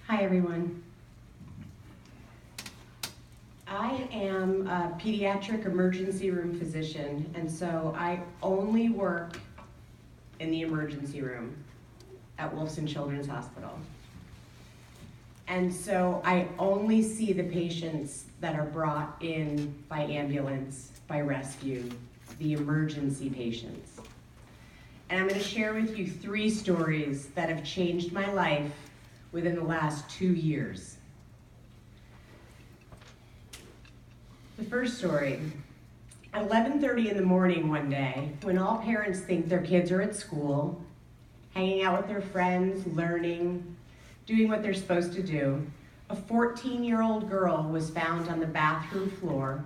Hi, everyone. I am a pediatric emergency room physician, and so I only work in the emergency room at Wolfson Children's Hospital. And so I only see the patients that are brought in by ambulance, by rescue, the emergency patients. And I'm going to share with you 3 stories that have changed my life within the last 2 years. The first story, at 11:30 in the morning one day, when all parents think their kids are at school, hanging out with their friends, learning, doing what they're supposed to do, a 14-year-old girl was found on the bathroom floor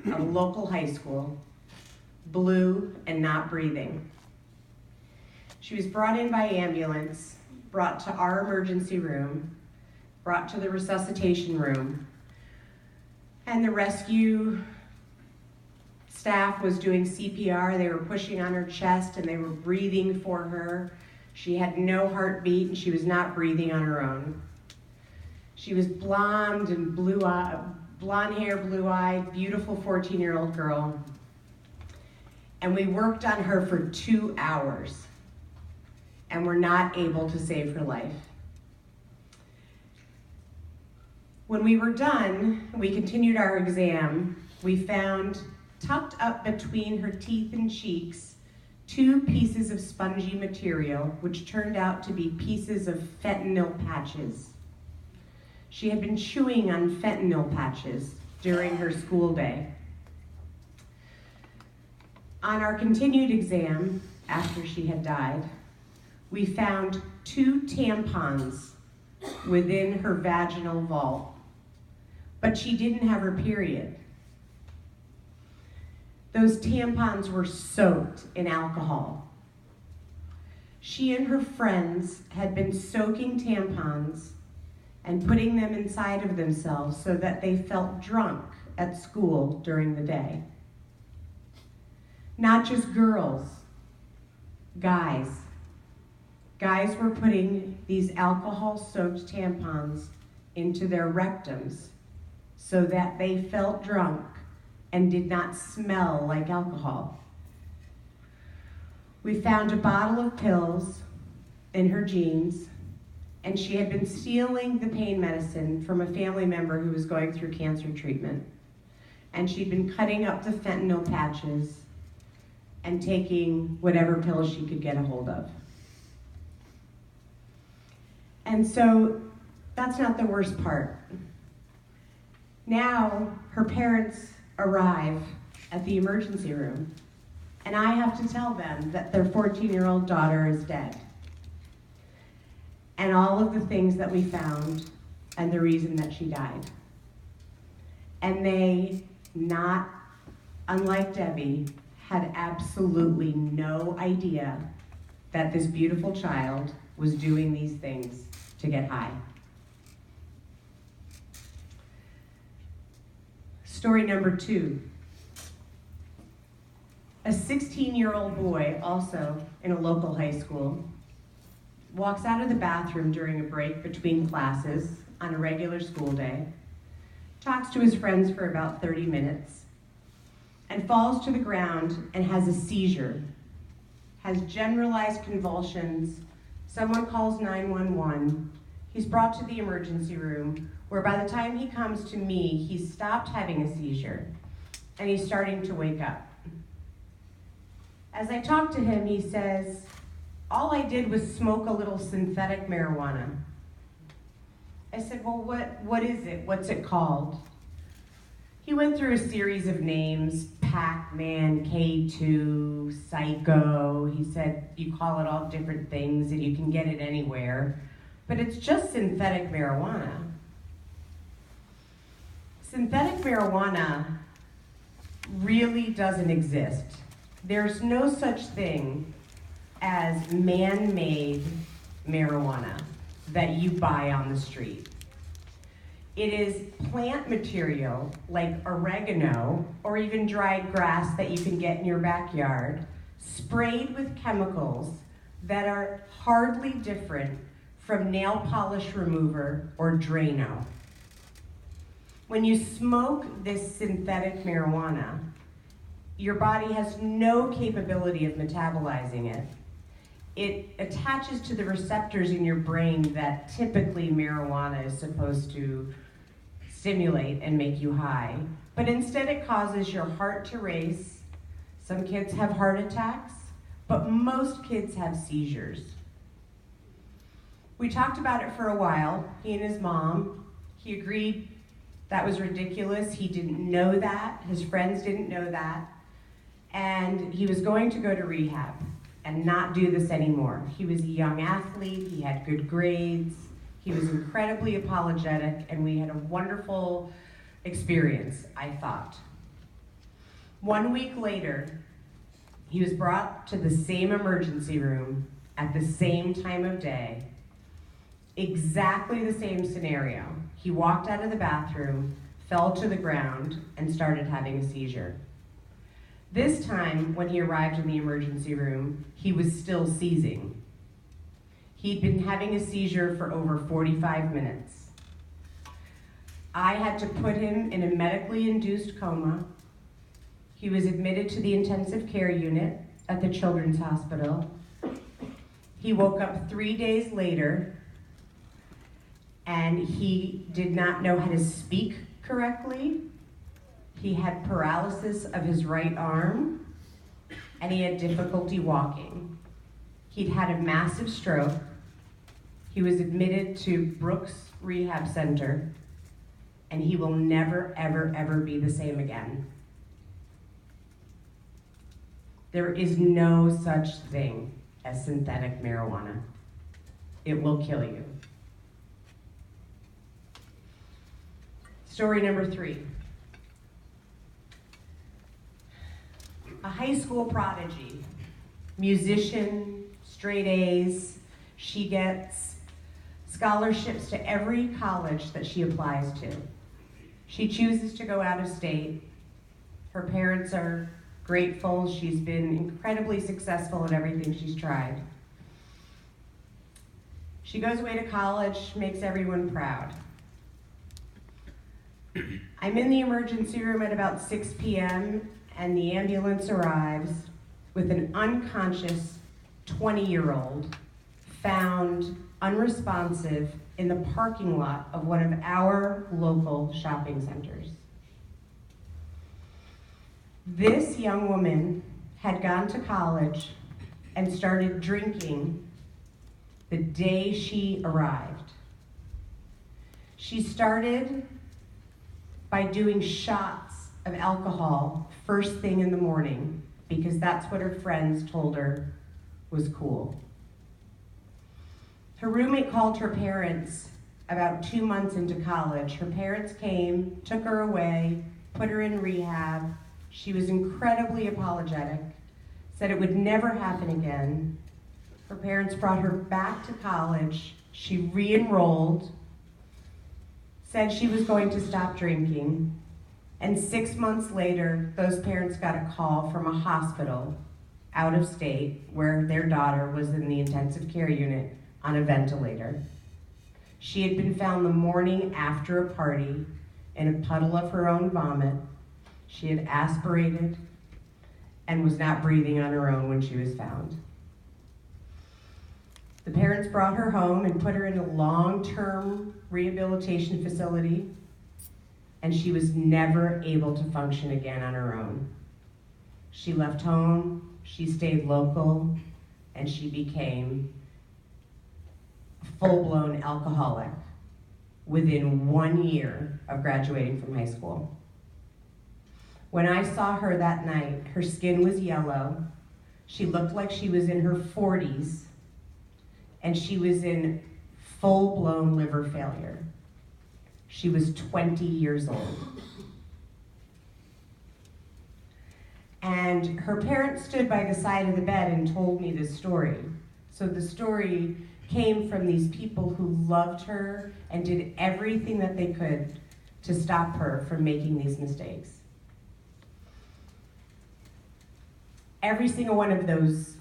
of a local high school, blue and not breathing. She was brought in by ambulance, brought to our emergency room, brought to the resuscitation room, and the rescue staff was doing CPR. They were pushing on her chest and they were breathing for her. She had no heartbeat and she was not breathing on her own. She was blonde and blonde hair, blue-eyed, beautiful 14-year-old girl. And we worked on her for 2 hours and were not able to save her life. When we were done, we continued our exam. We found tucked up between her teeth and cheeks 2 pieces of spongy material, which turned out to be pieces of fentanyl patches. She had been chewing on fentanyl patches during her school day. On our continued exam, after she had died, we found 2 tampons within her vaginal vault, but she didn't have her period. Those tampons were soaked in alcohol. She and her friends had been soaking tampons and putting them inside of themselves so that they felt drunk at school during the day. Not just girls, guys. Guys were putting these alcohol-soaked tampons into their rectums so that they felt drunk and did not smell like alcohol. We found a bottle of pills in her jeans, and she had been stealing the pain medicine from a family member who was going through cancer treatment. And she'd been cutting up the fentanyl patches and taking whatever pills she could get a hold of. And so that's not the worst part. Now her parents arrive at the emergency room, and I have to tell them that their 14-year-old daughter is dead. And all of the things that we found and the reason that she died. And they, not unlike Debbie, had absolutely no idea that this beautiful child was doing these things to get high. Story number 2. A 16-year-old boy, also in a local high school, walks out of the bathroom during a break between classes on a regular school day, talks to his friends for about 30 minutes, and falls to the ground and has a seizure, has generalized convulsions. Someone calls 911. He's brought to the emergency room, where by the time he comes to me, he's stopped having a seizure, and he's starting to wake up. As I talk to him, he says, "All I did was smoke a little synthetic marijuana." I said, "Well, what is it? What's it called?" He went through a series of names: Pac-Man, K2, Psycho. He said, you call it all different things and you can get it anywhere, but it's just synthetic marijuana. Synthetic marijuana really doesn't exist. There's no such thing as man-made marijuana that you buy on the street. It is plant material like oregano or even dried grass that you can get in your backyard, sprayed with chemicals that are hardly different from nail polish remover or Drano. When you smoke this synthetic marijuana, your body has no capability of metabolizing it. It attaches to the receptors in your brain that typically marijuana is supposed to stimulate and make you high. But instead it causes your heart to race. Some kids have heart attacks, but most kids have seizures. We talked about it for a while, he and his mom. He agreed that was ridiculous. He didn't know that. His friends didn't know that. And he was going to go to rehab and not do this anymore. He was a young athlete, he had good grades, he was incredibly apologetic, and we had a wonderful experience, I thought. 1 week later, he was brought to the same emergency room at the same time of day, exactly the same scenario. He walked out of the bathroom, fell to the ground, and started having a seizure. This time, when he arrived in the emergency room, he was still seizing. He'd been having a seizure for over 45 minutes. I had to put him in a medically induced coma. He was admitted to the intensive care unit at the Children's Hospital. He woke up 3 days later, and he did not know how to speak correctly. He had paralysis of his right arm, and he had difficulty walking. He'd had a massive stroke. He was admitted to Brooks Rehab Center, and he will never, ever, ever be the same again. There is no such thing as synthetic marijuana. It will kill you. Story number 3. A high school prodigy, musician, straight A's. She gets scholarships to every college that she applies to. She chooses to go out of state. Her parents are grateful. She's been incredibly successful at everything she's tried. She goes away to college, makes everyone proud. I'm in the emergency room at about 6 p.m. and the ambulance arrives with an unconscious 20-year-old found unresponsive in the parking lot of one of our local shopping centers. This young woman had gone to college and started drinking the day she arrived. She started by doing shots of alcohol first thing in the morning because that's what her friends told her was cool. Her roommate called her parents about 2 months into college. Her parents came, took her away, put her in rehab. She was incredibly apologetic, said it would never happen again. Her parents brought her back to college. She re-enrolled, said she was going to stop drinking, and 6 months later, those parents got a call from a hospital out of state where their daughter was in the intensive care unit on a ventilator. She had been found the morning after a party in a puddle of her own vomit. She had aspirated and was not breathing on her own when she was found. The parents brought her home and put her in a long-term rehabilitation facility, and she was never able to function again on her own. She left home, she stayed local, and she became a full-blown alcoholic within 1 year of graduating from high school. When I saw her that night, her skin was yellow, she looked like she was in her 40s, and she was in full-blown liver failure. She was 20 years old. And her parents stood by the side of the bed and told me this story. So the story came from these people who loved her and did everything that they could to stop her from making these mistakes. Every single one of those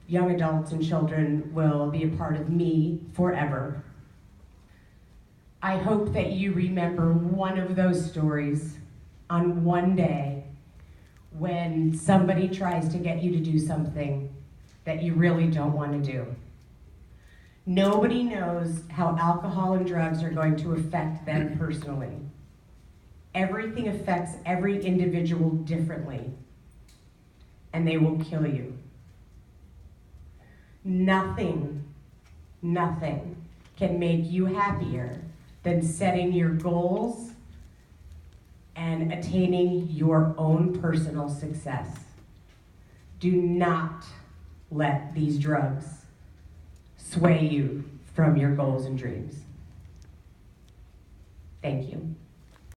young adults and children will be a part of me forever. I hope that you remember one of those stories on one day when somebody tries to get you to do something that you really don't want to do. Nobody knows how alcohol and drugs are going to affect them personally. Everything affects every individual differently, and they will kill you. Nothing can make you happier than setting your goals and attaining your own personal success. Do not let these drugs sway you from your goals and dreams. Thank you.